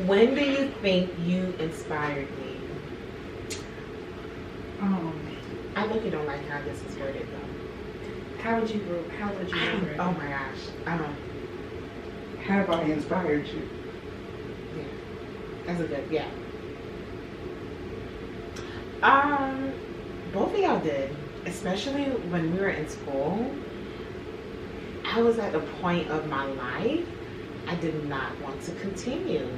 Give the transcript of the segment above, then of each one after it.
When do you think you inspired me? I think you don't like how this is worded though. How would you remember it? Oh my gosh. I don't. Have I inspired you? Yeah. That's a good, yeah. Both of y'all did. Especially when we were in school. I was at a point of my life I did not want to continue.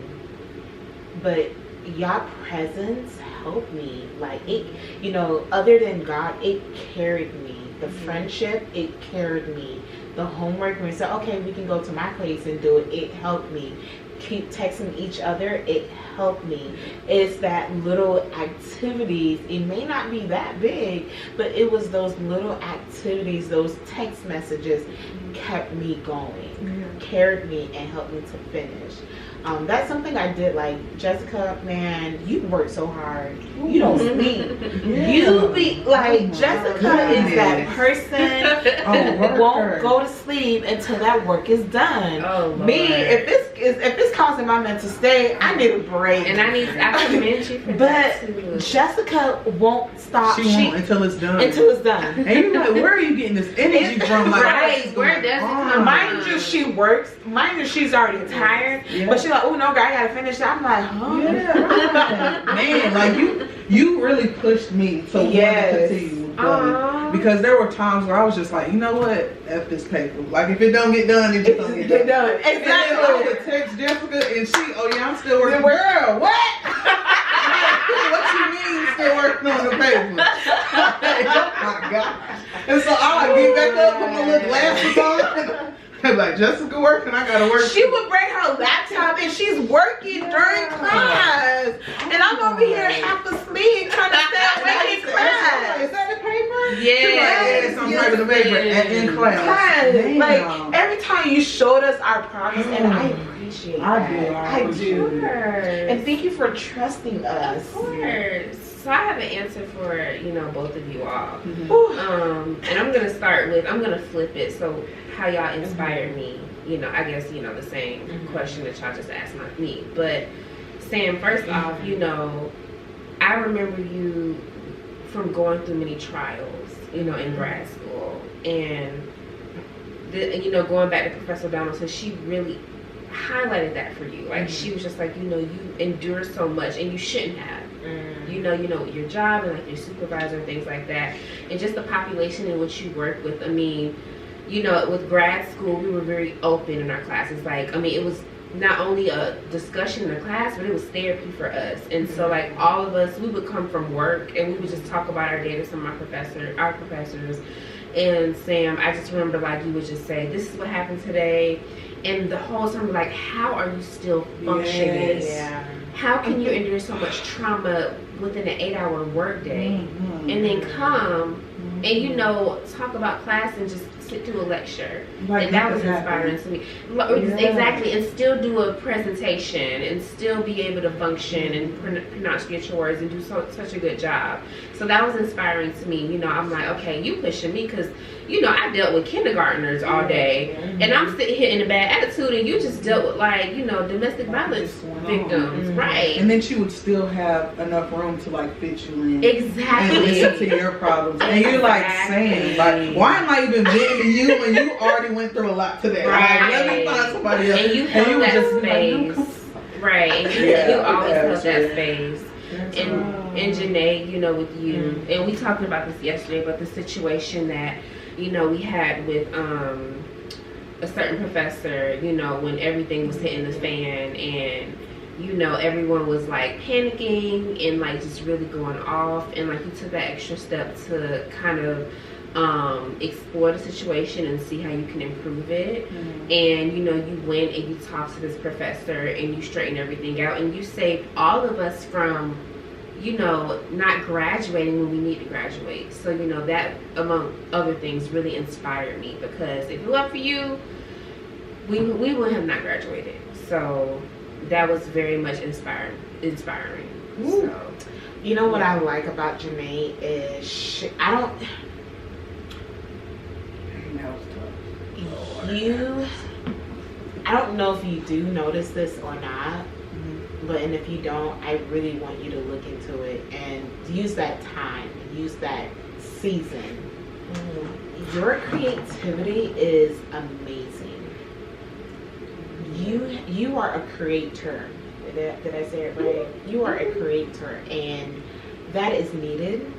But y'all presence helped me. Like it, you know, other than God, it carried me. The friendship, it carried me. The homework, when we said, okay, we can go to my place and do it, it helped me. Keep texting each other, it helped me. It's that little activities, it may not be that big, but it was those little activities, those text messages kept me going, carried me and helped me to finish. That's something I did. Like, Jessica, man, you work so hard. You don't sleep. You be like, Jessica is that person won't go to sleep until that work is done. Me, if this causing my mental state, I need a break. And I commend you for that too. But Jessica won't stop. She won't until it's done. Until it's done. And you're like, where are you getting this energy from? Like, right, where does it come? Mind you, she works. Mind you, she's already tired. But she's like, oh no, girl, I gotta finish that. I'm like, huh? Yeah, man, like you really pushed me to want to continue going. Because there were times where I was just like, you know what? F this paper. Like, if it don't get done, it just don't get done. Exactly. And then I would text Jessica and she, oh yeah, I'm still working. Girl, what? What you mean still working on the paper? Oh my God. And so I would get back up, put my little glasses on. Like, Jessica working, I gotta work. She would bring her laptop and she's working during class. And I'm over here half asleep trying to stay awake in class. Is that the paper? Yes. I'm writing the paper in class. Like, every time you showed us our progress, and I appreciate that. I do. Sure. And thank you for trusting us. Of course. So I have an answer for, you know, both of you all. And I'm gonna flip it. So how y'all inspired me, you know, I guess, you know, the same question that y'all just asked me. But Sam, first off, you know, I remember you from going through many trials, you know, in grad school. And, you know, going back to Professor Donaldson, she really highlighted that for you. Like, she was just like, you know, you endure so much and you shouldn't have. You know, your job and like your supervisor and things like that. And just the population in which you work with. I mean, you know, with grad school, we were very open in our classes. Like, I mean, it was not only a discussion in the class, but it was therapy for us. And so, like, all of us, we would come from work and we would just talk about our day to some of our professors. And Sam, I just remember, like, you would just say, this is what happened today. And the whole time, like, how are you still functioning? Yeah. How can you endure so much trauma within an 8-hour workday and then come and, you know, talk about class and just sit through a lecture? Like, and that was inspiring to me. Exactly. And still do a presentation and still be able to function and pronounce your words and do such a good job. So that was inspiring to me. You know, I'm like, okay, you pushing me because, you know, I dealt with kindergartners all day and I'm sitting here in a bad attitude and you just dealt with, like, you know, domestic violence victims. Right. And then she would still have enough room to, like, fit you in. Exactly. And listen to your problems. And you're like saying, like, why am I even venting to you when you already went through a lot today? Right. Like, let me find somebody else. And you held that space. Like, right. And you always held that space. And Janae, you know, with you, and we talked about this yesterday, but the situation that, you know, we had with a certain professor, you know, when everything was hitting the fan and, you know, everyone was like panicking and like just really going off, and like you took that extra step to kind of explore the situation and see how you can improve it. And, you know, you went and you talked to this professor and you straightened everything out and you saved all of us from, you know, not graduating when we need to graduate. So, you know, that among other things really inspired me, because if it weren't for you, we would have not graduated. So that was very much inspiring. So, you know what I like about Janae is I don't know if you do notice this or not, But and if you don't, I really want you to look into it and use that time, use that season. Your creativity is amazing. You are a creator. Did I say it right? You are a creator, and that is needed.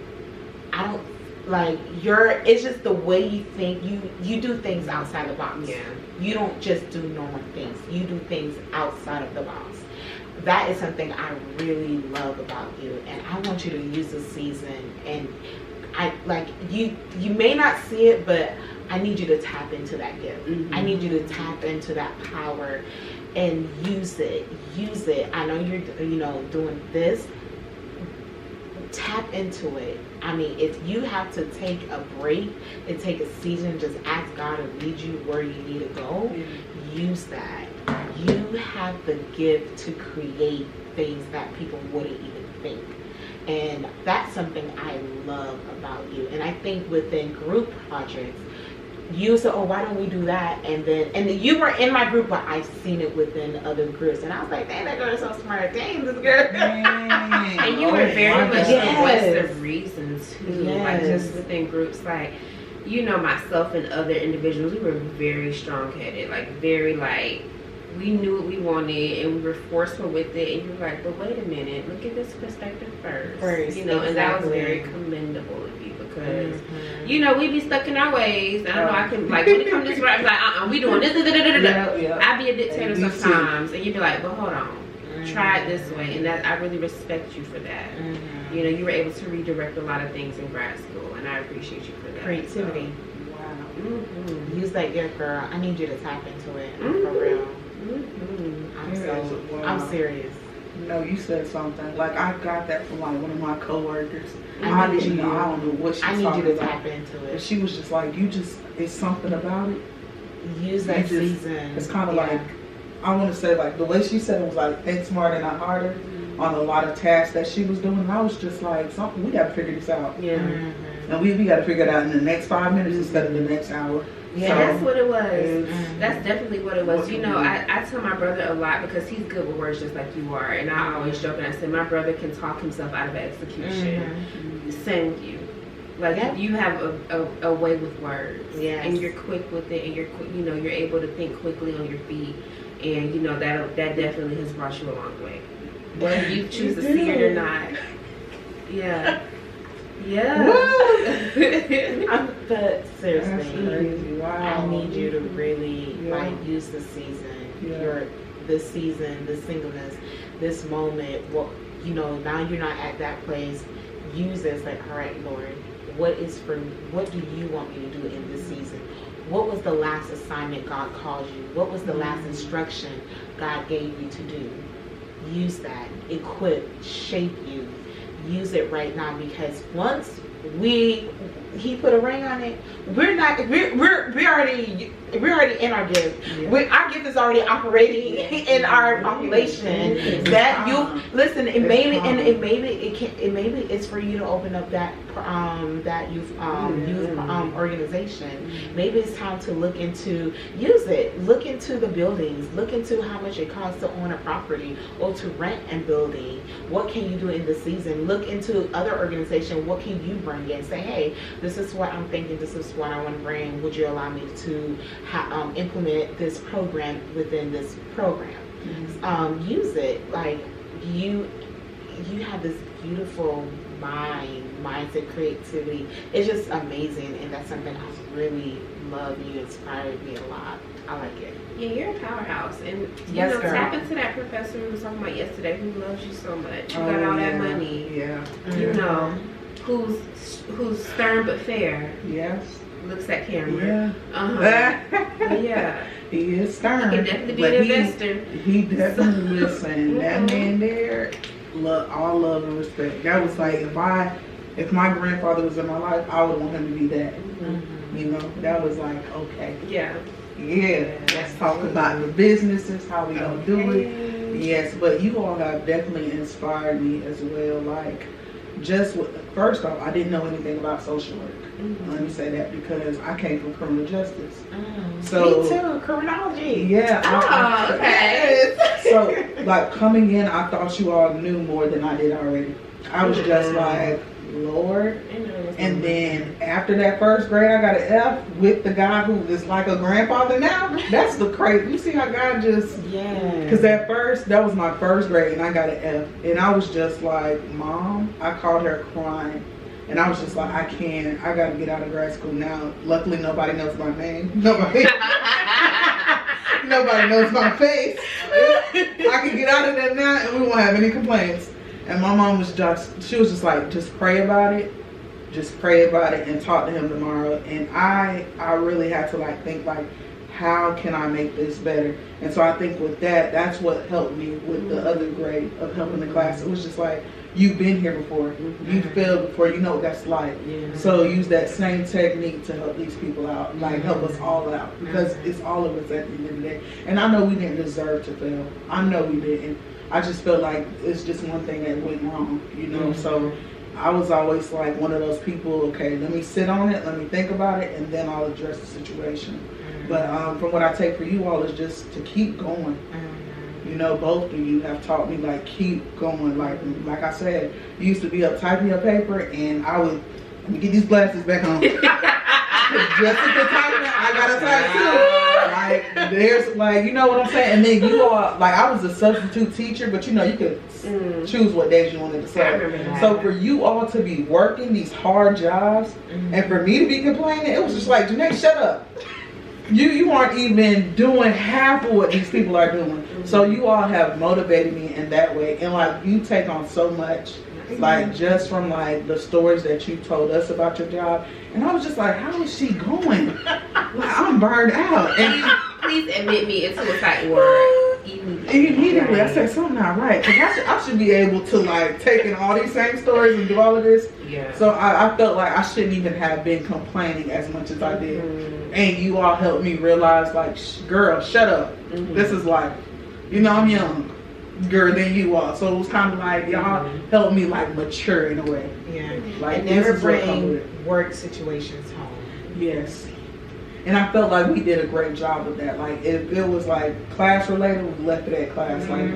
I don't like it's just the way you think. You do things outside the box. Yeah. You don't just do normal things. You do things outside of the box. That is something I really love about you, and I want you to use this season. And I like you may not see it, but I need you to tap into that gift. I need you to tap into that power and use it. I know you're doing this. Tap into it. I mean, if you have to take a break and take a season, just ask God to lead you where you need to go. Use that. You have the gift to create things that people wouldn't even think. And that's something I love about you. And I think within group projects, you said, oh, why don't we do that? And you were in my group, but I've seen it within other groups. And I was like, dang, that girl is so smart. Dang, this girl. And you were very much the voice of reason, too. Like, just within groups, like, myself and other individuals, we were very strong-headed. Like, very, like, we knew what we wanted, and we were forceful with it. And you were like, but wait a minute, look at this perspective first. And that was very commendable of you. Because, we be stuck in our ways. I don't know, I can, like, when it comes to this, I'm like, we doing this, I be a dictator sometimes. And you'd be like, well, hold on. Try it this way. And that I really respect you for that. You were able to redirect a lot of things in grad school. And I appreciate you for that. Creativity. Wow. Use that gift, girl. I need you to tap into it. For real. I'm serious. No, you said something. Like, I got that from, like, one of my coworkers. I don't know what she's talking about. I need you to tap into it. But she was just like, it's something about it. Use that season. It's kind of like, I want to say, like, the way she said it was like, think smarter, not harder, on a lot of tasks that she was doing. And I was just like, we got to figure this out. And we got to figure it out in the next 5 minutes instead of the next hour. Yeah, so, that's what it was. That's definitely what it was. I tell my brother a lot because he's good with words just like you are. And I always joke and I say, my brother can talk himself out of execution. Same with you. Like, you have a way with words. And you're quick with it. And you're able to think quickly on your feet. And, that definitely has brought you a long way. Whether you choose to see it or not. Yeah. But seriously, I need you to really use the season. This season, this singleness, this moment. Well, now you're not at that place. Use this like, all right, Lord, what do you want me to do in this season? What was the last assignment God called you? What was the last instruction God gave you to do? Use that. Equip, shape you. Use it right now, because once he put a ring on it, we're already in our gift. Our gift is already operating in our population. That you listen, maybe it's for you to open up that youth organization. Maybe it's time to look into look into the buildings, look into how much it costs to own a property or to rent a building. What can you do in the season? Look into other organizations. What can you bring in? Say, hey, this is what I'm thinking, this is what I want to bring. Would you allow me to implement this program within this program? Use it. Like, you have this beautiful mindset, creativity. It's just amazing, and that's something I really love. You inspired me a lot. I like it. Yeah, you're a powerhouse, and tap into that professor we were talking about yesterday who loves you so much. You got all that money. Who's stern but fair. Looks at camera. He is stern. He can definitely be an investor. He definitely listen. That man there, all love and respect. That was like, if my grandfather was in my life, I would want him to be that. That was like, okay. Let's talk about the businesses, how we gonna do it. Yes, but you all have definitely inspired me as well. Like, first off, I didn't know anything about social work. Let me say that because I came from criminal justice. So me too, criminology. Yeah. Okay. So like coming in, I thought you all knew more than I did already. I was just like, Lord. And then after that first grade, I got an F with the guy who is like a grandfather now. That's the crazy. You see how God just, because at first, that was my first grade and I got an F. And I was just like, Mom, I called her crying. And I was just like, I got to get out of grad school now. Luckily, nobody knows my name. Nobody knows my face. I can get out of there now and we won't have any complaints. And my mom was she was just like, just pray about it. Just pray about it and talk to him tomorrow. And I really had to like think like, how can I make this better? And so I think with that's what helped me with the other grade of helping the class. It was just like, you've been here before. You failed before. You know what that's like. So use that same technique to help these people out. Like help us all out. Because it's all of us at the end of the day. And I know we didn't deserve to fail. I know we didn't. I just feel like it's just one thing that went wrong, you know. So I was always like one of those people, okay, let me sit on it, let me think about it, and then I'll address the situation. But from what I take for you all is just to keep going. You know, both of you have taught me like keep going. Like I said, you used to be up typing your paper, and I would let me get these glasses back on. Jessica typing, I gotta type too. Like there's like, you know what I'm saying. And then you all like, I was a substitute teacher, but you know you could choose what days you wanted to serve. So for you all to be working these hard jobs, and for me to be complaining, it was just like, Janae, shut up. You aren't even doing half of what these people are doing. So you all have motivated me in that way. And like you take on so much, like just from like the stories that you told us about your job. And I was just like, how is she going? Like, I'm burned out. And please admit me into a psych ward. Immediately, I said something not right. Because I should be able to like take in all these same stories and do all of this. So I felt like I shouldn't even have been complaining as much as I did. And you all helped me realize like, girl, shut up. This is life. You know, I'm young. Girl than you are. So it was kind of like y'all helped me like mature in a way. Like and never bring work situations home. Yes. And I felt like we did a great job with that. Like if it was like class related, we left it at class. Like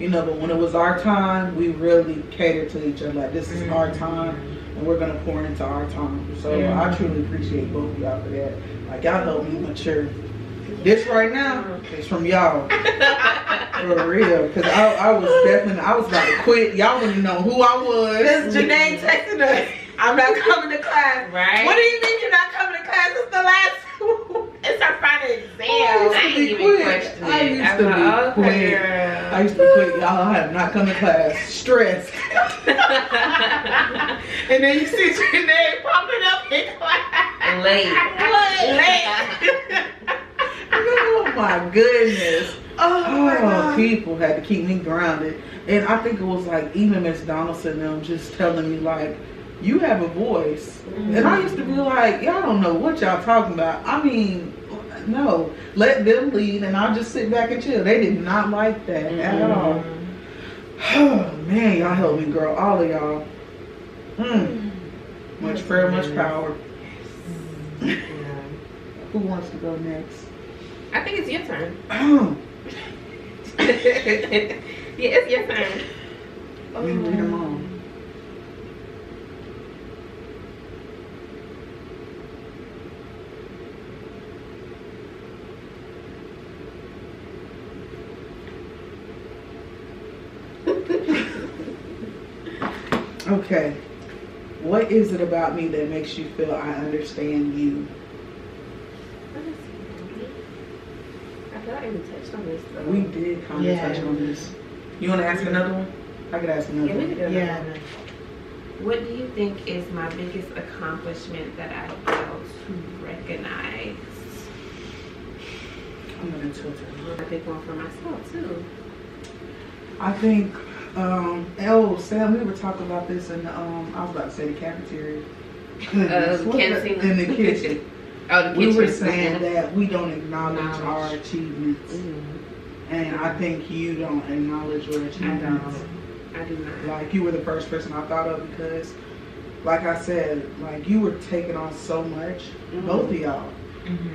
you know, but when it was our time, we really catered to each other. Like this is our time and we're gonna pour into our time. So I truly appreciate both of y'all for that. Like y'all helped me mature. This right now is from y'all. For real. Because I was about to quit. Y'all wouldn't know who I was. This Janae texting us. I'm not coming to class. Right? What do you mean you're not coming to class? It's the last. It's our final exam. I used to be quit. Y'all, I have not come to class. Stressed. And then you see Janae popping up in class. Late. Oh my goodness. Oh my God. People had to keep me grounded. And I think it was like even Miss Donaldson and them just telling me like, you have a voice. And I used to be like, y'all don't know what y'all talking about. I mean, no. Let them lead and I'll just sit back and chill. They did not like that at all. Oh man, y'all helped me grow. All of y'all. Much prayer, much power. Who wants to go next? I think it's your turn. Oh. Yeah, it's your turn. We read them all. Okay. What is it about me that makes you feel I understand you? I thought we touched on this though. We did kind of touch on this. You want to ask another one? I could ask another one. Yeah. What do you think is my biggest accomplishment that I fail to recognize? I'm going to tilt it. I pick one for myself too. I think, Sam, we were talking about this in the, I was about to say the cafeteria. Canteen. In the kitchen. Oh, the kitchen. We were saying that we don't acknowledge our achievements. And I think you don't acknowledge your achievements. I I do not. Like, you were the first person I thought of because, like I said, like, you were taking on so much. Both of y'all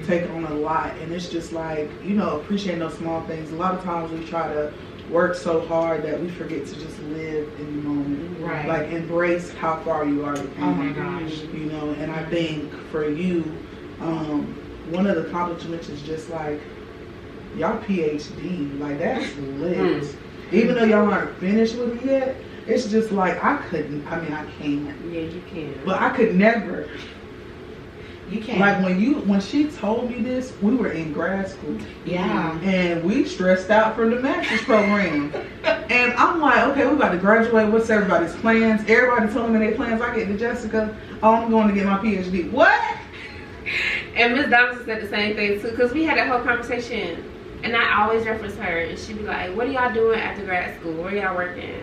taking on a lot. And it's just like, you know, appreciating those small things. A lot of times we try to work so hard that we forget to just live in the moment. Right. Like, embrace how far you already came. Oh my gosh. You know, and I think for you, one of the accomplishments is just like, y'all PhD, like, that's lit. Even though y'all aren't finished with it yet, it's just like, I can't. Yeah, you can. But I could never. You can't. Like, when she told me this, we were in grad school. Yeah. And we stressed out for the master's program. And I'm like, okay, we about to graduate. What's everybody's plans? Everybody telling me their plans. I get to Jessica, oh, I'm going to get my PhD. What? And Miss Donaldson said the same thing too, because we had that whole conversation, and I always reference her, and she'd be like, "What are y'all doing after grad school? Where y'all working?"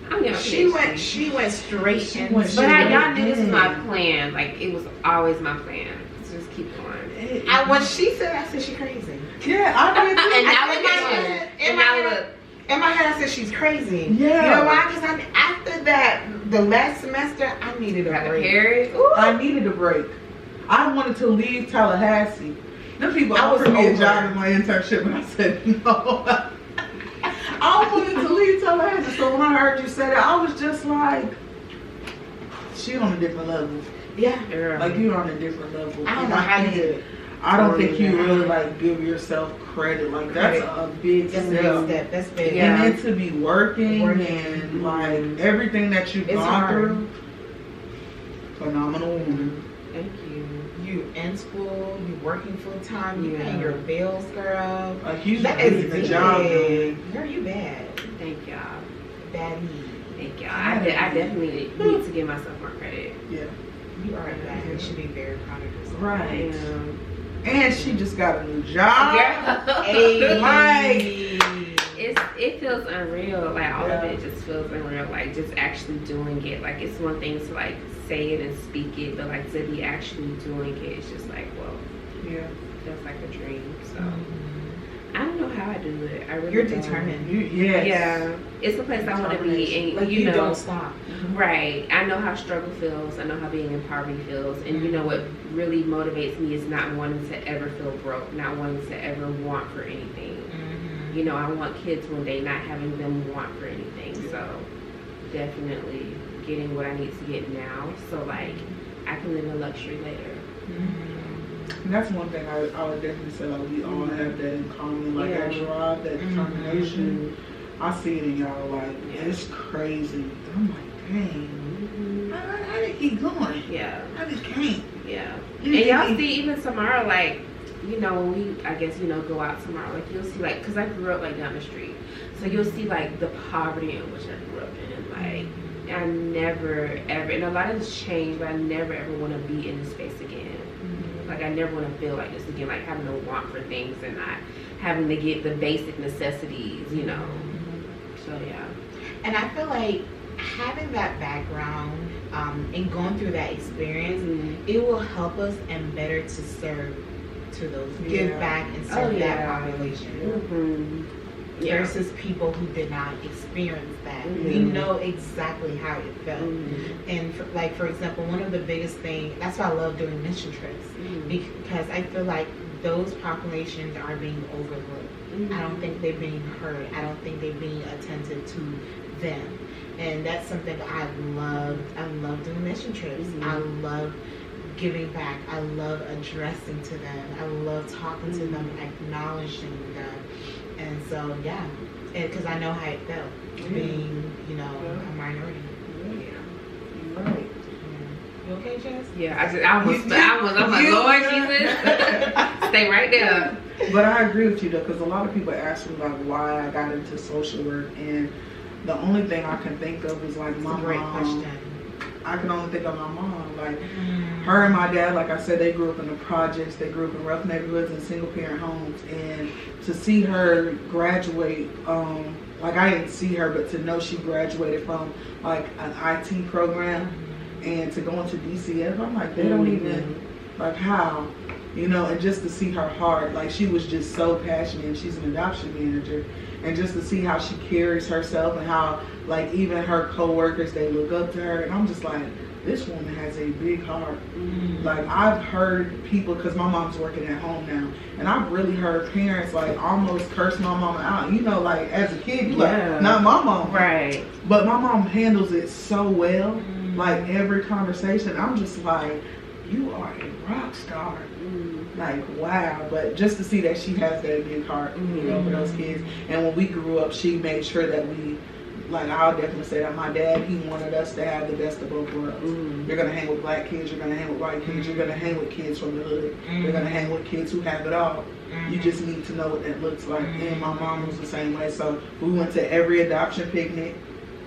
I'm gonna. She went straight in. But y'all knew this was my plan. Like, it was always my plan. So just keep going. When she said, I said she crazy. Yeah, I did too. And now I look at you. in And my now head- look. In my head, I said she's crazy. Yeah. You know why? Because after that, the last semester, I needed a Got the break. period. I needed a break. I wanted to leave Tallahassee. Them people I was offered me a over. job in my internship, and I said no. I wanted to leave Tallahassee. So when I heard you say that, I was just like, she on a different level. Yeah. Like, you're on a different level. I don't And know how you did it. I don't think you really like give yourself credit. Like, that's a big That's a step. big step. That's big. Yeah. And then to be working and like everything that you've It's gone hard. through. Phenomenal woman. Thank you. You in school, you working full time, you Yeah. paying your bills, girl. Like, you That just is getting the big. job done. Girl, you bad. Thank y'all. Baddie. Thank y'all. I definitely need to give myself more credit. Yeah. You are bad. You should be very proud of yourself. Right. Yeah. And she just got a new job. Girl. Hey. Like, It feels unreal. Like, all of Yeah. it just feels unreal. Like, just actually doing it. Like, it's one thing to like say it and speak it, but like to be actually doing it, it's just like, well, yeah. feels like a dream. So I don't know how I do it. I really You're don't. determined. Yes. Yeah, it's the place I want to be, and Like, you know, don't stop. right. I know how struggle feels. I know how being in poverty feels, and you know what really motivates me is not wanting to ever feel broke, not wanting to ever want for anything. You know, I want kids one day not having them want for anything. So definitely getting what I need to get now, so like I can live in luxury later. And that's one thing I would definitely say, like, we all have that in common. Like, that drive, that determination. I see it in y'all. Like, it's crazy. I'm like, dang. How did he going? Yeah. I just can't. Yeah. And y'all see even tomorrow, like, you know, when we, I guess, you know, go out tomorrow, like, you'll see, like, because I grew up, like, down the street. So you'll see, like, the poverty in which I grew up in. Like, I never, ever, and a lot of this changed, but I never, ever want to be in this space again. Like, I never want to feel like this again, like, having to want for things and not having to get the basic necessities, you know. So, yeah. And I feel like having that background and going through that experience, it will help us and better to serve to those, give back and serve that population. Versus people who did not experience that. We know exactly how it felt. And for example, one of the biggest things, that's why I love doing mission trips, because I feel like those populations are being overlooked. I don't think they're being heard. I don't think they're being attentive to them. And that's something I love. I love doing mission trips. I love giving back. I love addressing to them. I love talking to them, acknowledging them. And so, yeah, because I know how it felt being, you know, a minority. Right. You okay, Jess? Yeah, I'm like, Lord Jesus, stay right there. But I agree with you, though, because a lot of people ask me, like, why I got into social work, and the only thing I can think of is, like, my Great mom. question. I can only think of my mom. Like, her and my dad, like I said, they grew up in the projects. They grew up in rough neighborhoods and single-parent homes. And to see her graduate, like, I didn't see her, but to know she graduated from, like, an IT program and to go into DCF, I'm like, they don't even, like, how? you know, and just to see her heart, like she was just so passionate, and she's an adoption manager, and just to see how she carries herself and how, like, even her co-workers, they look up to her, and I'm just like, this woman has a big heart. Like, I've heard people, because my mom's working at home now, and I've really heard parents, like, almost curse my mama out. You know, like, as a kid, you're like, not my mom. Right. But my mom handles it so well. Like, every conversation, I'm just like, you are a rock star. Like, wow. But just to see that she has that big heart, you know, for those kids. And when we grew up, she made sure that we, like, I'll definitely say that my dad, he wanted us to have the best of both worlds. You're going to hang with black kids, you're going to hang with white kids, you're going to hang with kids from the hood, you're going to hang with kids who have it all. You just need to know what that looks like. And my mom was the same way. So we went to every adoption picnic.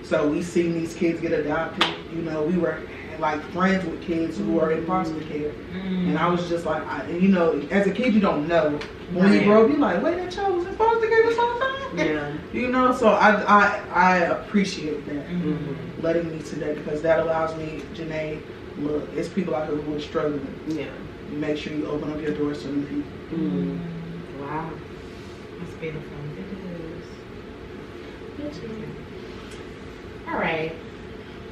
So we seen these kids get adopted. You know, we were like friends with kids who were in foster care. And I was just like, you know, as a kid, you don't know. When you grow up, you're like, wait, that child was in foster care this whole time? Yeah. You know, so I appreciate that, letting me see that, because that allows me, Janae, look, it's people out here who are struggling. Yeah. Make sure you open up your doors to them people. Wow. That's beautiful. It is. All right.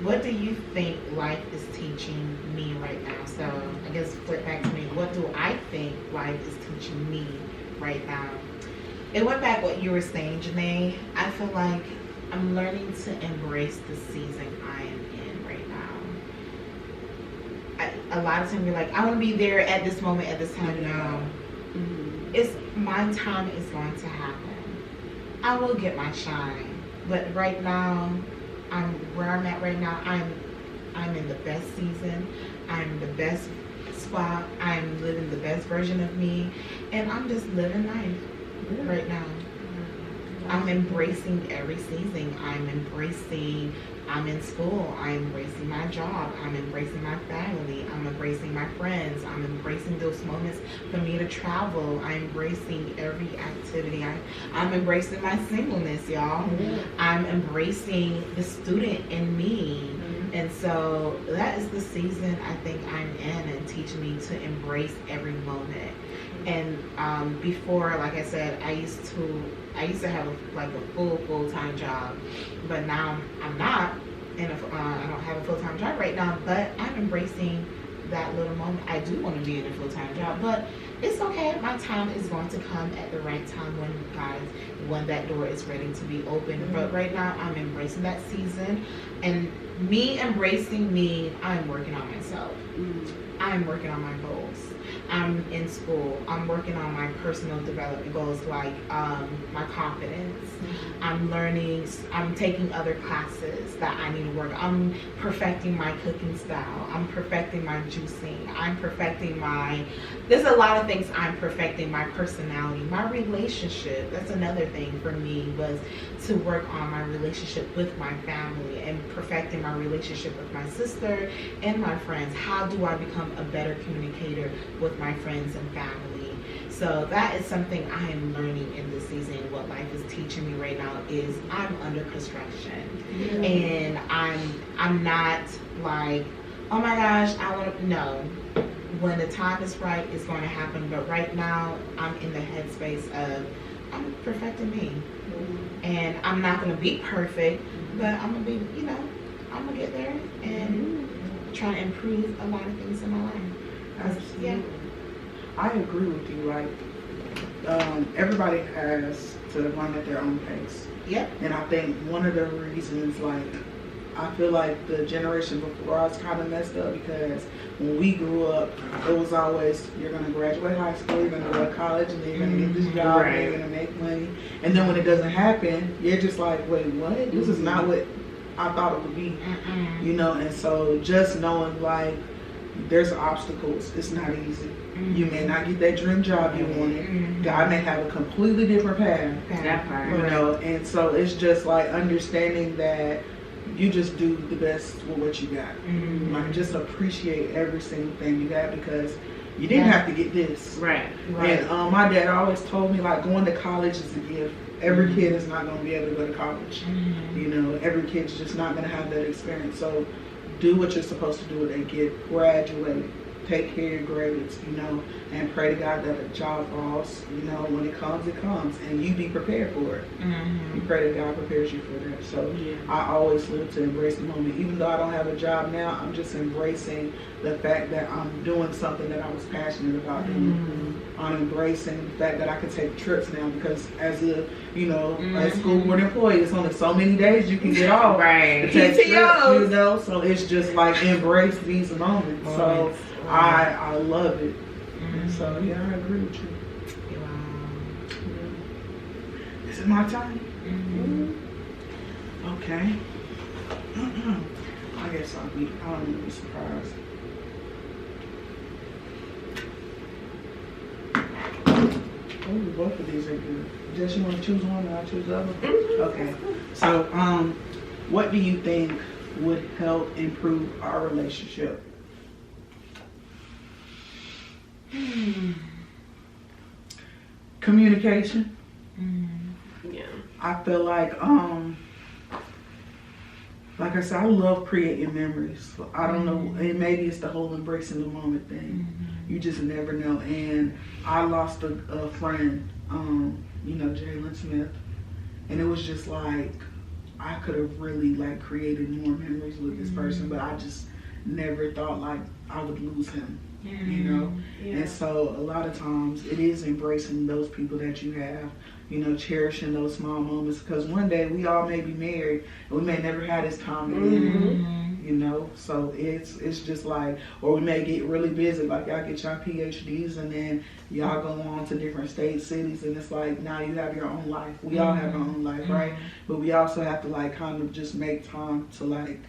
What do you think life is teaching me right now? So I guess flip back to me. What do I think life is teaching me right now? It went back what you were saying, Janae. I feel like I'm learning to embrace the season I am in right now. A lot of times you're like, I want to be there at this moment, at this time. No. It's my time is going to happen. I will get my shine. But right now, where I'm at right now, I'm in the best season. I'm the best spot. I'm living the best version of me. And I'm just living life right now. I'm embracing every season. I'm in school. I'm embracing my job. I'm embracing my family. I'm embracing my friends. I'm embracing those moments for me to travel. I'm embracing every activity. I'm embracing my singleness, y'all. I'm embracing the student in me. And so that is the season I think I'm in, and teach me to embrace every moment. And before, like I said, I used to have a full-time job, but now I'm not, and I don't have a full-time job right now, but I'm embracing that little moment. I do want to be in a full-time job, but it's okay. My time is going to come at the right time when that door is ready to be open. But right now, I'm embracing that season, and me embracing me, I'm working on myself. I'm working on my goals. I'm in school. I'm working on my personal development goals, like my confidence. I'm learning. I'm taking other classes that I need to work. I'm perfecting my cooking style. I'm perfecting my juicing. I'm perfecting there's a lot of things I'm perfecting. My personality, my relationship. That's another thing for me, was to work on my relationship with my family and perfecting my relationship with my sister and my friends. How do I become a better communicator with my friends and family? So that is something I am learning in this season. What life is teaching me right now is I'm under construction, and I'm not like, oh my gosh, I want to. No, when the time is right, it's going to happen. But right now, I'm in the headspace of I'm perfecting me, and I'm not going to be perfect, but I'm gonna be, I'm gonna get there and try to improve a lot of things in my life. Yeah. I agree with you. Like, everybody has to run at their own pace. Yep. And I think one of the reasons, like, I feel like the generation before us kind of messed up, because when we grew up, it was always, you're going to graduate high school, you're going to go to college, and then you're going to get this job, and you're going to make money. And then when it doesn't happen, you're just like, wait, what? This is not what I thought it would be. And so just knowing, like, there's obstacles. It's not easy. You may not get that dream job you wanted. God may have a completely different path. That part. And so it's just like understanding that you just do the best with what you got. Like, just appreciate every single thing you got, because you didn't have to get this. Right. And my dad always told me, like, going to college is a gift. Every kid is not going to be able to go to college. Every kid's just not going to have that experience. So do what you're supposed to do with that gift. Graduate. take care of your grades, you know, and pray to God that a job falls, you know, when it comes, and you be prepared for it. You pray that God prepares you for that. So I always live to embrace the moment. Even though I don't have a job now, I'm just embracing the fact that I'm doing something that I was passionate about doing. I'm embracing the fact that I can take trips now, because as a, you know, a school board employee, it's only so many days you can get off. Right. To take trips, you know, so it's just like embrace these moments. So I love it. So yeah, I agree with you. Is it my time? Okay. I guess I don't even be surprised. Oh, both of these are good. Jess, you want to choose one and I'll choose the other? Okay. So, what do you think would help improve our relationship? Communication. Yeah. I feel like I said, I love creating memories. I don't know, and maybe it's the whole embracing the moment thing. You just never know. And I lost a friend, you know, Jalen Smith, and it was just like I could have really like created more memories with this person, but I just never thought like I would lose him. You know, and so a lot of times it is embracing those people that you have, you know, cherishing those small moments, because one day we all may be married and we may never have this time again, you know, so it's just like, or we may get really busy, like y'all get your PhDs and then y'all go on to different states, cities, and it's like now you have your own life. We all have our own life, right? But we also have to like kind of just make time to like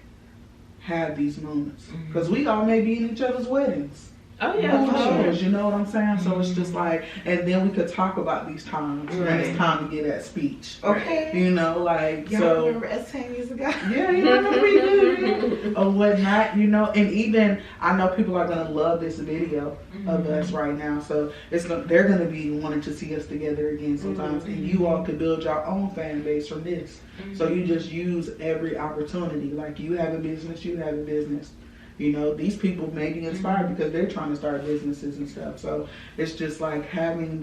have these moments, because we all may be in each other's weddings. Oh yeah, for sure. You know what I'm saying? So it's just like, and then we could talk about these times when it's time to get that speech. Okay. You know, like, y'all so. remember us 10 years ago? Yeah, you know, we do. Or whatnot, you know. And even, I know people are going to love this video of us right now. So they're going to be wanting to see us together again sometimes. And you all could build your own fan base from this. So you just use every opportunity. Like, you have a business, you have a business. You know, these people may be inspired because they're trying to start businesses and stuff. So it's just like having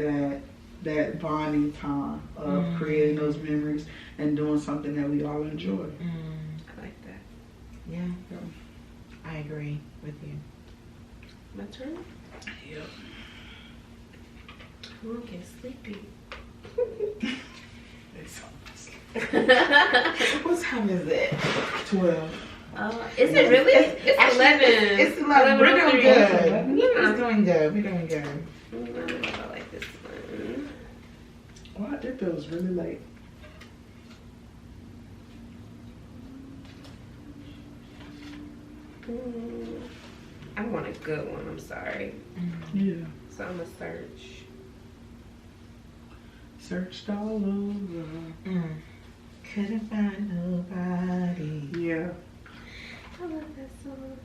that bonding time of creating those memories and doing something that we all enjoy. I like that. Yeah. I agree with you. My turn? Yep. I'm gonna get sleepy. What time is it? 12. Is it really? It's 11. It's 11. We're doing good. Yeah. We're doing good. We're doing good. I like this one. Well, it feels really late. I want a good one. I'm sorry. Yeah. So I'm gonna search. Searched all over. Couldn't find nobody. Yeah. I love that song.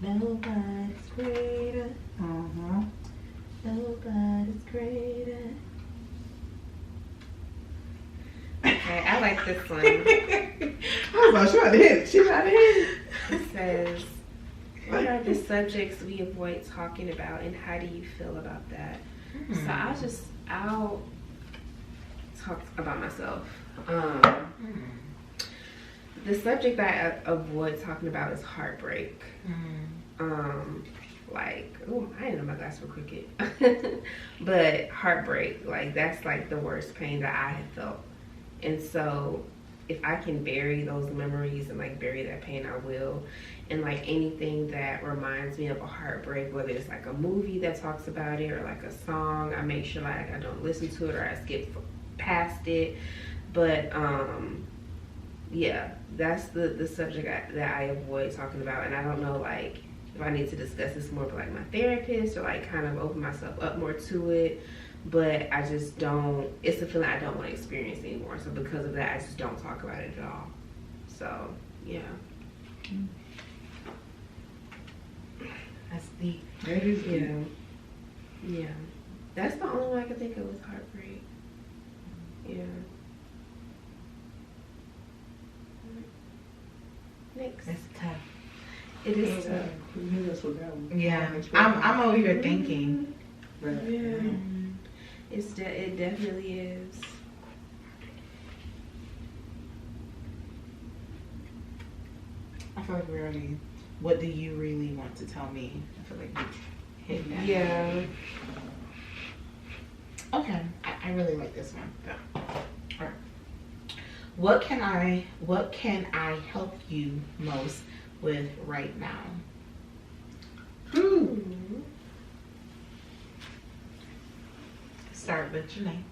Nobody's greater. Nobody's greater. Okay, I like this one. I was like, she tried to hit it. She tried to hit it. It says, what are the subjects we avoid talking about and how do you feel about that? So I'll talk about myself. The subject that I avoid talking about is heartbreak. Like, oh, I didn't know my glasses were crooked. But heartbreak, like that's like the worst pain that I have felt. And so if I can bury those memories and like bury that pain, I will. And like anything that reminds me of a heartbreak, whether it's like a movie that talks about it or like a song, I make sure like I don't listen to it or I skip past it. But yeah, that's the subject that I avoid talking about. And I don't know like if I need to discuss this more with like my therapist or like kind of open myself up more to it. But I just don't, it's a feeling I don't want to experience anymore. So because of that, I just don't talk about it at all. So, yeah. That's deep. That is deep. Yeah. That's the only one I can think of with heartbreak. Yeah. Next. That's tough. It is tough. You hit us with that one. Yeah, I'm over here thinking. But, Yeah. It definitely is. I feel like we already. What do you really want to tell me? I feel like we hit that. Yeah. Okay, I really like this one. All right. What can I help you most with right now? Start with Janae.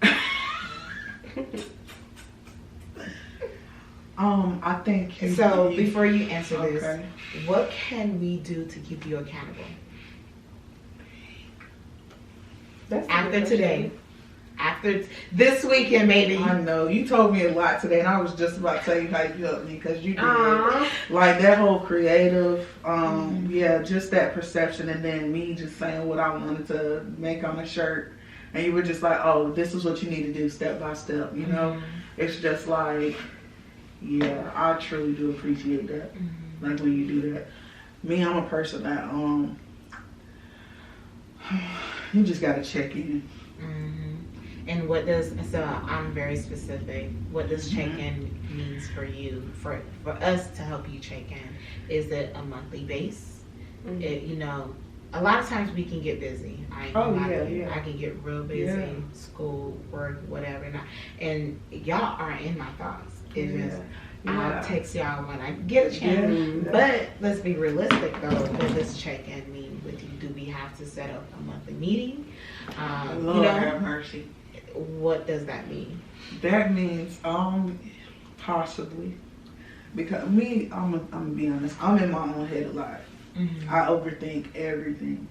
I think. So before you answer this, Okay. what can we do to keep you accountable? That's a After good today, question. after this weekend, maybe. I know you told me a lot today, and I was just about to tell you how you helped me because you did. Aw. Like that whole creative, yeah, just that perception, and then me just saying what I wanted to make on a shirt, and you were just like, "Oh, this is what you need to do, step by step." You know, it's just like, yeah, I truly do appreciate that. Like when you do that. Me, I'm a person that you just gotta check in. And what does, so I'm very specific, what does check-in means for you, for us to help you check in? Is it a monthly base? It, you know, a lot of times we can get busy. I can get real busy, school, work, whatever. And y'all are in my thoughts. It's just, I'll text y'all when I get a chance. But let's be realistic though. What does check-in mean with you? Do we have to set up a monthly meeting? Lord have mercy. What does that mean? That means possibly, because me, I'm gonna be honest, I'm in my own head a lot. I overthink everything,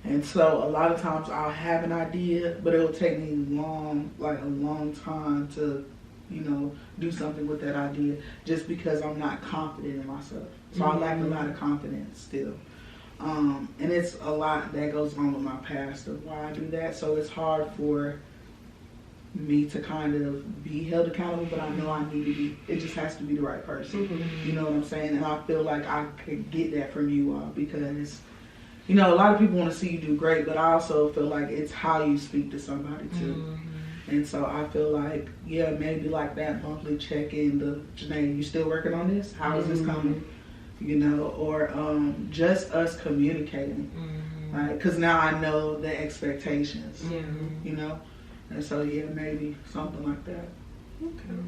and so a lot of times I'll have an idea, but it will take me a long time to, you know, do something with that idea, just because I'm not confident in myself. So I lack a lot of confidence still. And it's a lot that goes on with my past of why I do that. So it's hard for me to kind of be held accountable, but I know I need to be. It just has to be the right person. You know what I'm saying? And I feel like I could get that from you all because, you know, a lot of people want to see you do great, but I also feel like it's how you speak to somebody too. And so I feel like, yeah, maybe like that monthly check-in, Janae, you still working on this? How is this coming? You know, or just us communicating, right? Because now I know the expectations, you know? And so, yeah, maybe something like that. Okay.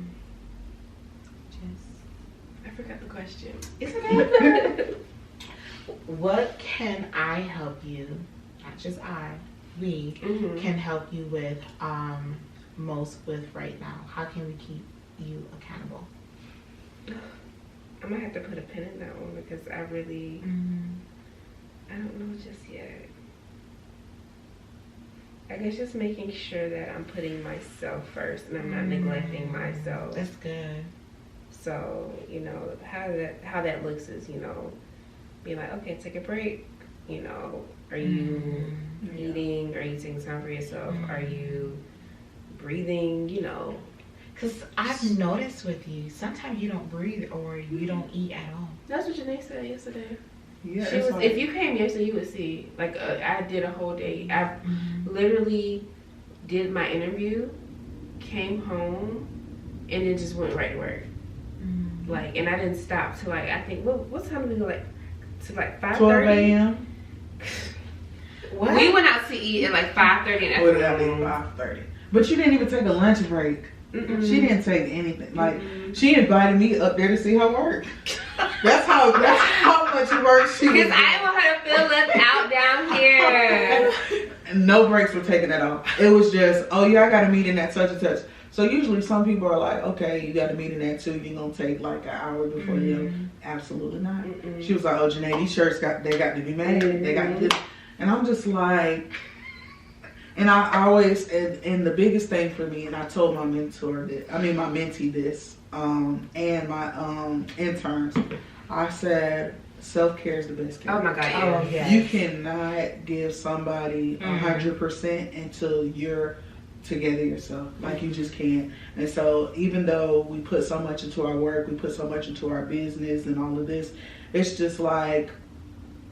I forgot the question. It's okay. What can I help you, not just we can help you with most with right now? How can we keep you accountable? I might have to put a pin in that one because I really, I don't know just yet. I guess just making sure that I'm putting myself first and I'm not neglecting myself. That's good. So, you know, how that looks is, you know, be like, okay, take a break. You know, are you eating? Are you taking time for yourself? Are you breathing? You know. Because I've noticed with you, sometimes you don't breathe or you don't eat at all. That's what Janae said yesterday. Yeah, she was. Like, if you came yesterday, you would see. Like, I did a whole day. I literally did my interview, came home, and then just went right to work. Like, and I didn't stop till like, I think, what time did we go? Like, to like 5:30? 12 a.m. What? We went out to eat at like 5:30 and after 5:30. But you didn't even take a lunch break. She didn't take anything. Like, she invited me up there to see her work. That's how much work she was. Because I want her to feel left out down here. And no breaks were taken at all. It was just, oh yeah, I got a meeting at such and such. So usually some people are like, okay, you got a meeting at 2, you're gonna take like an hour before you. Absolutely not. She was like, oh Janae, these shirts got to be made. They got to. And I'm just like, and I always, and the biggest thing for me, and I told my mentor my mentee this, and my interns, I said, self-care is the best care. Oh my God, yeah. Oh, yes. You cannot give somebody 100% until you're together yourself. Like, you just can't. And so even though we put so much into our work, we put so much into our business and all of this, it's just like,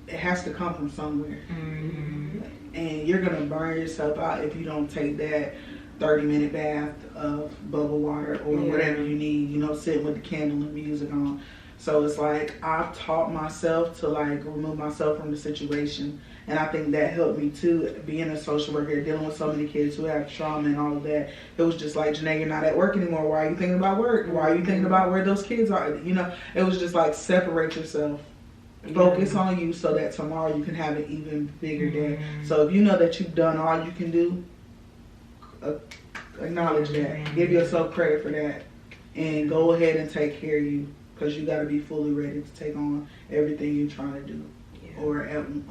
it has to come from somewhere. Mm-hmm. And you're gonna burn yourself out if you don't take that 30-minute bath of bubble water or whatever you need, you know, sitting with the candle and music on. So it's like I've taught myself to like remove myself from the situation, and I think that helped me too. Being a social worker, dealing with so many kids who have trauma and all of that, it was just like, Janae, you're not at work anymore. Why are you thinking about work? Why are you thinking about where those kids are? You know, it was just like separate yourself. Focus on you so that tomorrow you can have an even bigger day. So if you know that you've done all you can do, acknowledge that. Give yourself credit for that. And go ahead and take care of you, because you got to be fully ready to take on everything you're trying to do. Or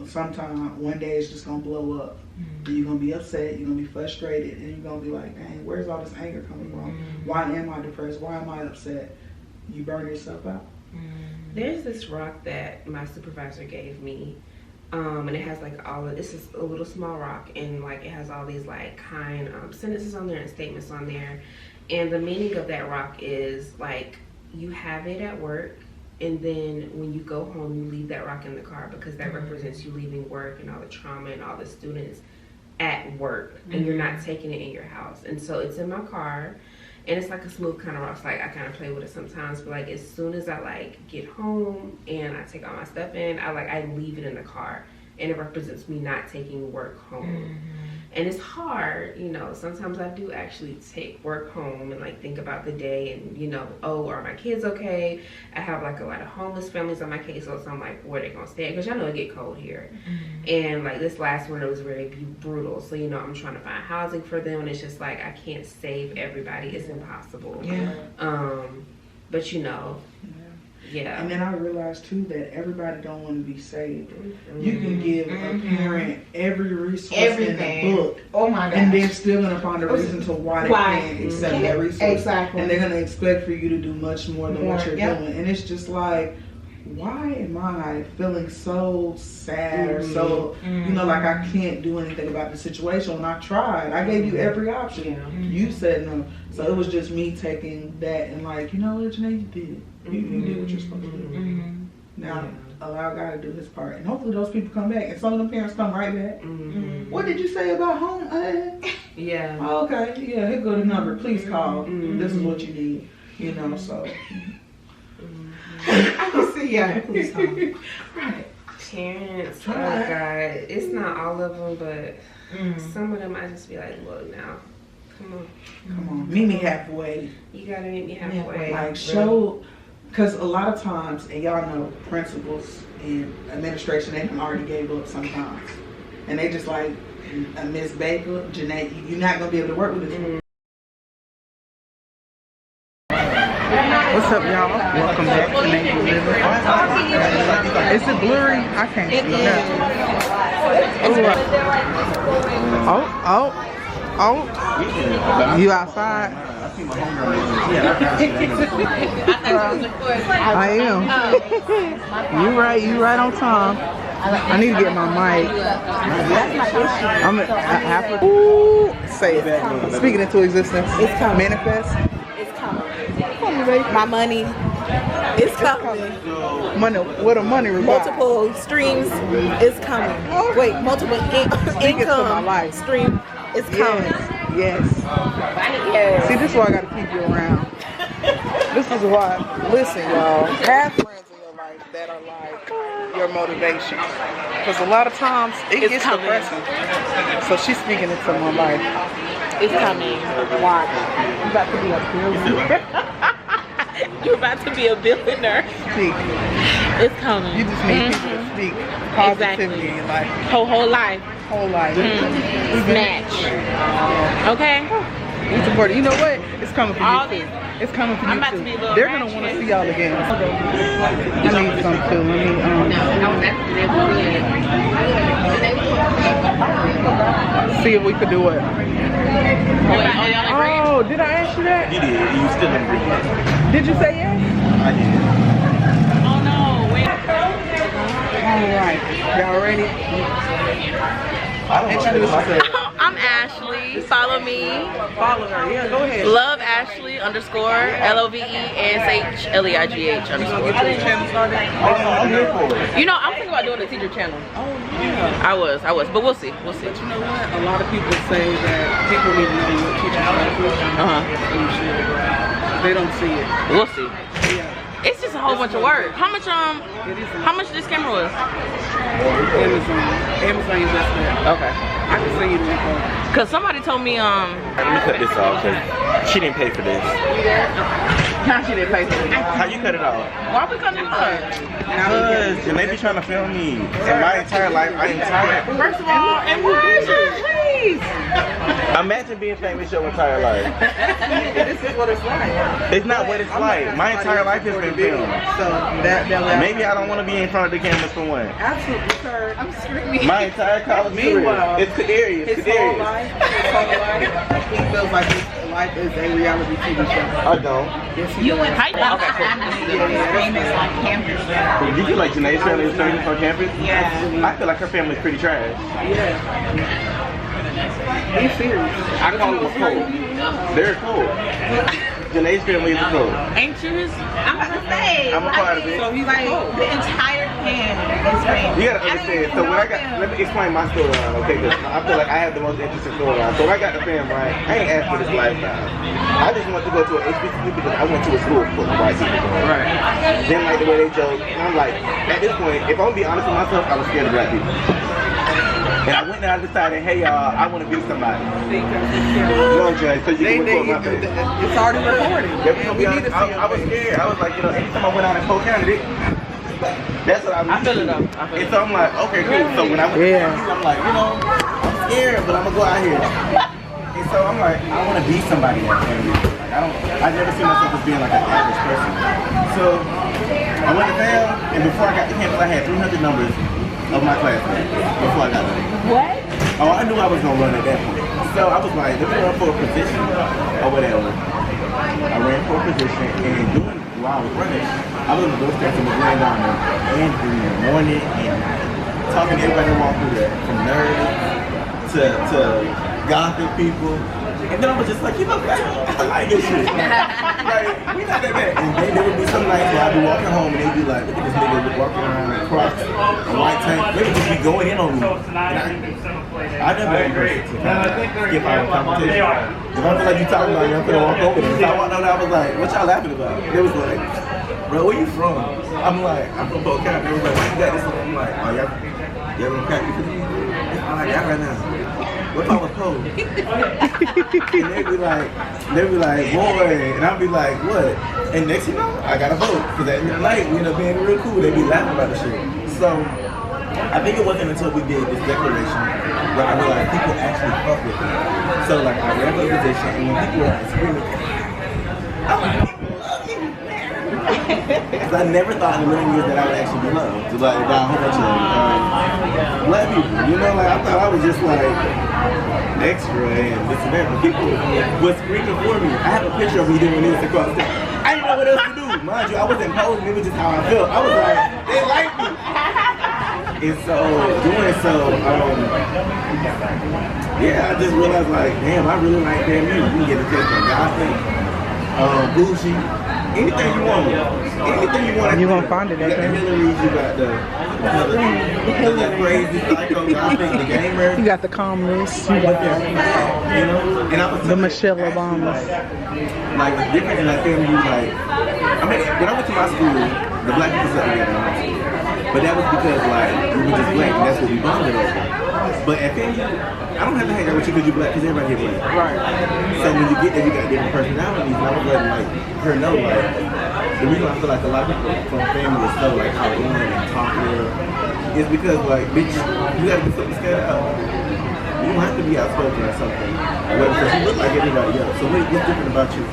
sometime one day it's just going to blow up. And you're going to be upset, you're going to be frustrated, and you're going to be like, dang, where's all this anger coming from? Why am I depressed? Why am I upset? You burn yourself out. There's this rock that my supervisor gave me, and it has like all of, it's just a little small rock, and like it has all these like kind sentences on there and statements on there. And the meaning of that rock is like, you have it at work, and then when you go home you leave that rock in the car, because that represents you leaving work and all the trauma and all the students at work, and you're not taking it in your house. And so it's in my car. And it's like a smooth kind of rock. So like I kind of play with it sometimes, but like as soon as I like get home and I take all my stuff in, I leave it in the car, and it represents me not taking work home. And it's hard, you know, sometimes I do actually take work home and like think about the day and, you know, oh, are my kids okay? I have like a lot of homeless families on my caseload, so I'm like, where are they gonna stay? Because y'all know it get cold here. And like this last winter was very brutal. So, you know, I'm trying to find housing for them, and it's just like, I can't save everybody. It's impossible. But you know, and then I realized too that everybody don't want to be saved. You can give a parent every resource in the book, gosh. and they're still gonna find a reason to why they can't accept that resource. And they're gonna expect for you to do much more than what you're doing. And it's just like, why am I feeling so sad or so, you know, like I can't do anything about the situation when I tried? I gave you every option. You said no. So it was just me taking that and like, you know what, Janae, you did. You did what you're supposed to do. Now, allow God to do his part. And hopefully those people come back. And some of the parents come right back. What did you say about home? Oh, okay. Yeah, here go the number. Please call. This is what you need. You know, so. I can see, please call. Right. Parents, oh God. It's not all of them, but some of them I just be like, look now. Come on. Meet me halfway. You gotta meet me halfway. Like show, because a lot of times, and y'all know, principals and administration, they already gave up sometimes, and they just like, Miss Baker, Janae, you're not gonna be able to work with this. What's up, y'all? Welcome back to Neighbor Living. Is it blurry? I can't see nothing. Oh, you outside? I am. You right on time. I need to get my mic. I'm a ooh, say it. Speaking into existence. It's coming. Manifest. It's coming. My money is coming. Money, what a money resides. Multiple streams is coming. Wait, multiple income stream is coming. Yes. See, this is why I gotta keep you around. This is why. Listen, y'all. Have friends in your life that are like your motivation. Because a lot of times it gets depressing. So she's speaking into my life. It's coming. Watch. You're about to be a billionaire. You're about to be a billionaire. Speak. It's coming. You just need people to speak positivity in life. Whole life. Whole life. Snatch. Okay? We support it. You know what? It's coming for you too. It's coming for you about too. To be a little They're gonna want to see y'all again. I need some too. Let me see if we could do it. Oh, did I ask you that? You did. You still didn't bring it. Did you say yes? I did. Oh no, wait. All right. Y'all ready? I don't Introduce yourself. I'm Ashley. Follow me. Follow her. Yeah, go ahead. Love Ashley _LOVESHLEIGH You gonna get your channel started? I'm here for it. You know, I'm thinking about doing a teacher channel. Oh yeah. I was, but we'll see. We'll see. But you know what? A lot of people say that people need to know what teachers are. They don't see it. We'll see. Yeah. It's just a whole bunch of work. How much this camera was? Amazon is just there. Okay. I can send you the info. Cause somebody told me Let me cut this off because she didn't pay for this. she didn't pay for it. How you cut it off? Why we cutting it off? Because they be trying to film me. And my entire life, I am tired. First of all, and why is your face? Imagine being famous your entire life. This is what it's like. It's not what it's like. My entire life has been filmed. So that Maybe I don't want to be in front of the cameras for one. absolutely, sir. I'm screaming. My entire college Meanwhile, career. It's Kadarius. His whole life, he feels like his life is a reality TV show. I don't. Yes, he does. Okay, cool. famous on campus. You feel like Janae's family is famous on campus? Yeah. I feel like her family's pretty trash. Yeah. He's serious. I call them a cult. They're cool. Janae's family is a cult. Ain't you his? I'm about to say. I'm a part of it. So he's Like like, the entire camp is famous. You gotta understand. So when I got, let me explain my storyline, okay? Because I feel like I have the most interesting storyline. So when I got the fam right, I ain't asked for this lifestyle. I just wanted to go to an HBCU because I went to a school full of white people. right. Didn't like the way they joke. And I'm like, at this point, if I'm gonna be honest with myself, I was scared of black people. And I went and I decided, hey y'all, I want to be somebody. No, Jay, so you can record my face. It's already recorded. Yeah, we gonna be honest, I was scared. I was like, you know, anytime I went out in Polk County, that's what I was. I feel it though. And so I'm like, okay, cool. So when I went to HBCU, I'm like, you know, I'm scared, but I'm gonna go out here. And so I'm like, I want to be somebody at family. I never see myself as being like an average person. So I went to FAM, and before I got to campus, I had 300 numbers of my classmates before I got there. What? Oh, I knew I was gonna run at that point. So I was like, let me run for a position or whatever. I ran for a position, and while I was running, I was on the doorstep of the Grand Army and in the morning and night, talking to everybody that walked through there, from nerds to gothic people. And then I was just like, you know, I like this shit. Like, we not that bad. And then there would be some nights where I'd be walking home and they'd be like, look at this nigga walking around in Crocs, a white tank. They would just be going in on me. And I never been a person to kind of skip out of competition. If I feel like you talking about me, I'm gonna walk over there. So I walked over there, I was like, what y'all laughing about? They was like, bro, where you from? I'm like, I'm from Polk County. They was like, why you got this? I'm like, oh, y'all gonna crack me for me? That's all I got right now. What if I was cold? And they'd be like, boy, and I'd be like, what? And next you know, I got a vote. Because at night, we end up being real cool. They'd be laughing about the shit. So, I think it wasn't until we did this declaration where I realized people actually fuck with me. So, like, I ran for a position, and when people were screaming, I'm like, people love me. Because I never thought in a million years that I would actually be loved. Like, by a whole bunch of black people. You know, like, I thought I was just like, extra and this and that, but people were screaming for me. I have a picture of me doing this across the I didn't know what else to do. Mind you, I wasn't posing, it was just how I felt. I was like, they like me. And so, doing so, yeah, I just realized like, damn, I really like that music. You can get a taste of gospel, bougie, anything you want. Anything you want. You're gonna find it, you got the Hillary's, you got the crazy psycho gothic, the gamers. You got the calmness. You But got they're mad, you know? And I was the Michelle Obamas. like the difference in that family, like, I mean, when I went to my school, the black people sat together in my school. But that was because, like, we were just black, and that's what we bonded over. But at FAMU, I don't have to hang out with you because you're black, because everybody here black. Right. So when you get there, you got different personalities, and I was letting, like, her know, like, the reason I feel like a lot of people from FAMU is so, like, outgoing and talkative is because, like, bitch, you gotta do something to stand out. You don't have to be outspoken or something. Well, because you look like everybody else. So what's different about you?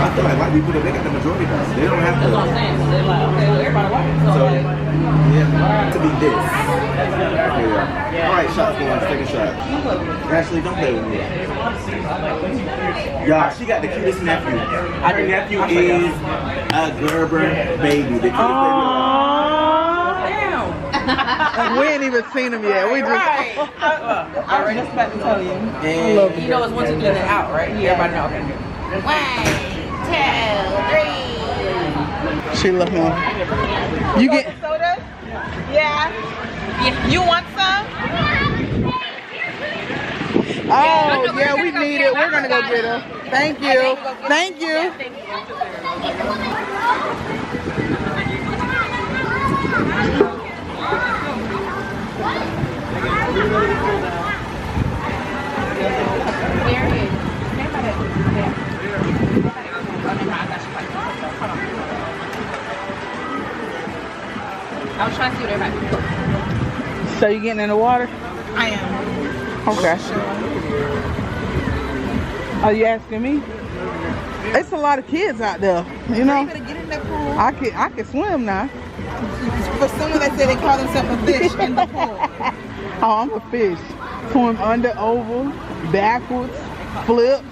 I feel like white people, they got the majority now. They don't have to. That's what I'm saying. So they're like, okay, well, everybody white. So, yeah, to be this. Yeah. All right, shots going. Take a shot. Ashley, don't play with me. Y'all, she got the cutest nephew. Her nephew is a Gerber baby. The cutest baby. Damn. We ain't even seen them yet. We just. Right. I already about to tell you. I love You know it's 1, 2, 3, then out, right? Yeah. Everybody know. Okay. 1, 2, 3. She love him. You get. Soda? Yeah. You want some? Oh, yeah, we need it. We're gonna go get her. Thank you. Thank you. I was trying to see what everybody. So you getting in the water? I am. Okay. Are you asking me? It's a lot of kids out there, you know. Get in that pool. I can swim now. For someone that said they call themselves a fish in the pool. Oh, I'm a fish. Swim under, over, backwards, flips.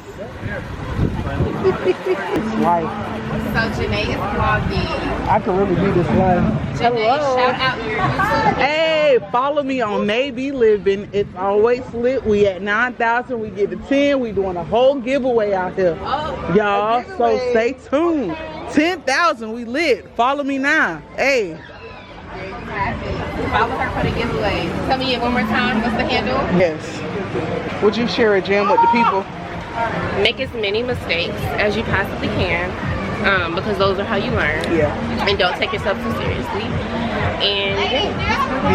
It's life. So Janae is vlogging. I could really do this life. Janae, shout out your YouTube. Hey, follow me on Maybe Living. It's always lit. We at 9,000. We get to 10. We doing a whole giveaway out here. Oh, Y'all, so stay tuned. 10,000. We lit. Follow me now. Hey. follow her for the giveaway. Tell me it one more time. What's the handle? Yes. Would you share a gem with the people? Make as many mistakes as you possibly can, because those are how you learn. Yeah. And don't take yourself too seriously. And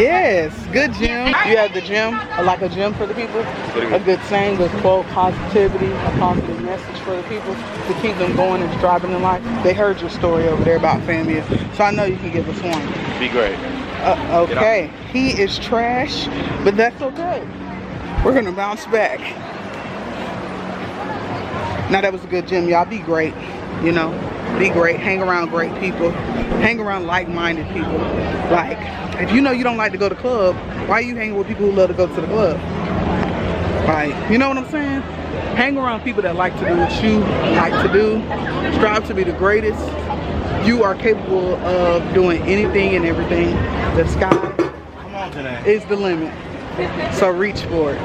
Yes, good gem. You have the gem, like a gem for the people, a good saying, a quote, positivity, a positive message for the people to keep them going and striving in life. They heard your story over there about family, so I know you can give us one. Be great. Okay, he is trash, but that's okay. We're gonna bounce back. Now that was a good gym, y'all. Be great, you know. Be great. Hang around great people. Hang around like-minded people. Like, if you know you don't like to go to the club, why are you hanging with people who love to go to the club? Like, you know what I'm saying? Hang around people that like to do what you like to do. Strive to be the greatest. You are capable of doing anything and everything. The sky Come on today. is the limit. So reach for it.